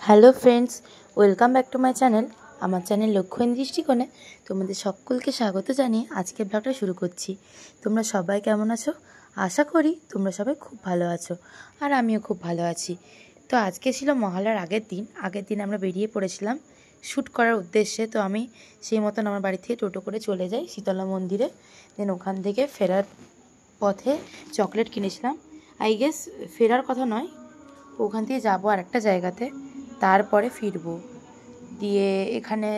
Hello friends, welcome back to my channel. আমার channel লক্ষ্যহীন দৃষ্টিকোণে তোমাদের সকলকে স্বাগত জানিয়ে আজকের ব্লগটা শুরু করছি। তোমরা সবাই কেমন আছো? আশা করি তোমরা সবাই খুব ভালো আছো, আর আমিও খুব ভালো আছি। তো আজকে ছিল মহালয়ার আগের দিন আমরা বেরিয়ে পড়েছিলাম শ্যুট করার উদ্দেশ্যে। তো আমি সেই মতন আমার বাড়ি থেকে টোটো করে চলে যাই শীতলা মন্দিরে। দেন ওখান থেকে ফেরার পথে চকলেট কিনেছিলাম। আই গেস ফেরার কথা নয়, ওখান থেকে যাবো আর একটা জায়গাতে, তারপরে ফিরবো। দিয়ে এখানে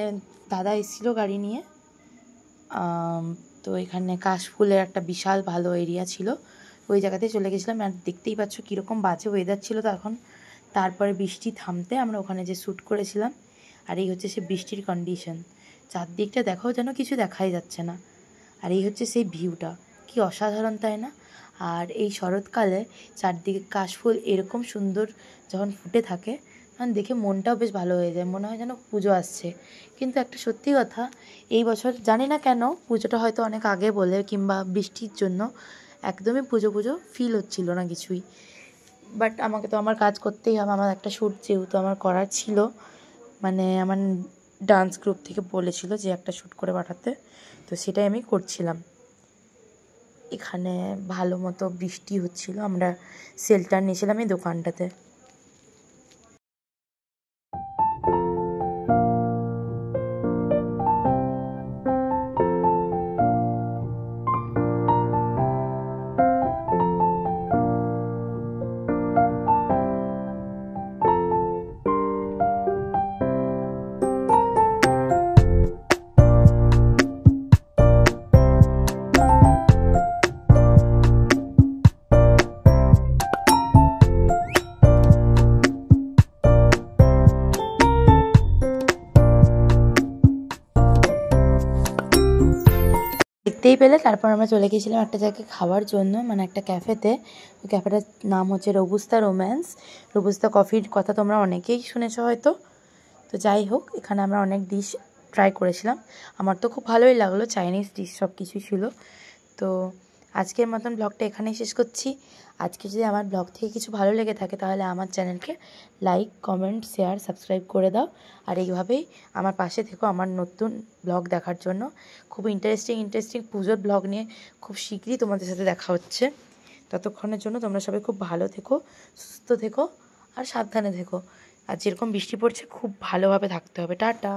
দাদা এসেছিলো গাড়ি নিয়ে। তো এখানে কাশফুলের একটা বিশাল ভালো এরিয়া ছিল, ওই জায়গাতে চলে গেছিলাম। আর দেখতেই পাচ্ছ কীরকম বাজে ওয়েদার ছিল তখন। তারপরে বৃষ্টি থামতে আমরা ওখানে যে শ্যুট করেছিলাম, আর এই হচ্ছে সে বৃষ্টির কন্ডিশন। চারদিকটা দেখো, যেন কিছু দেখাই যাচ্ছে না। আর এই হচ্ছে সেই ভিউটা, কি অসাধারণ তাই না? আর এই শরৎকালে চারদিকে কাশফুল এরকম সুন্দর যখন ফুটে থাকে, তখন দেখে মনটাও বেশ ভালো হয়ে যায়, মনে হয় যেন পুজো আসছে। কিন্তু একটা সত্যি কথা, এই বছর জানি না কেন, পুজোটা হয়তো অনেক আগে বলে কিংবা বৃষ্টির জন্য একদমই পুজো ফিল হচ্ছিল না কিছুই। বাট আমাকে তো আমার কাজ করতেই হবে, আমার একটা শ্যুট যেহেতু আমার করার ছিল, মানে আমার ডান্স গ্রুপ থেকে বলেছিল যে একটা শ্যুট করে পাঠাতে, তো সেটাই আমি করছিলাম। এখানে ভালো মতো বৃষ্টি হচ্ছিল, আমরা শেল্টার নিয়েছিলাম এই দোকানটাতে। দেখতেই পেলে তারপর আমরা চলে গিয়েছিলাম একটা জায়গায় খাওয়ার জন্য, মানে একটা ক্যাফেতে। ওই ক্যাফেটার নাম হচ্ছে রোবুস্তা রোম্যান্স। রোবুস্তা কফির কথা তোমরা অনেকেই শুনেছো হয়তো। তো যাই হোক, এখানে আমরা অনেক ডিশ ট্রাই করেছিলাম, আমার তো খুব ভালোই লাগলো। চাইনিজ ডিশ সব কিছুই ছিল। তো আজকের মতন ব্লগটা এখানেই শেষ করছি। আজকে যদি আমার ব্লগ থেকে কিছু ভালো লেগে থাকে, তাহলে আমার চ্যানেলকে লাইক, কমেন্ট, শেয়ার, সাবস্ক্রাইব করে দাও। আর এইভাবেই আমার পাশে থেকো আমার নতুন ব্লগ দেখার জন্য। খুব ইন্টারেস্টিং পুজোর ব্লগ নিয়ে খুব শীঘ্রই তোমাদের সাথে দেখা হচ্ছে। ততক্ষণের জন্য তোমরা সবাই খুব ভালো থেকো, সুস্থ থেকো, আর সাবধানে থেকো। আর যেরকম বৃষ্টি পড়ছে, খুব ভালোভাবে থাকতে হবে। টাটা।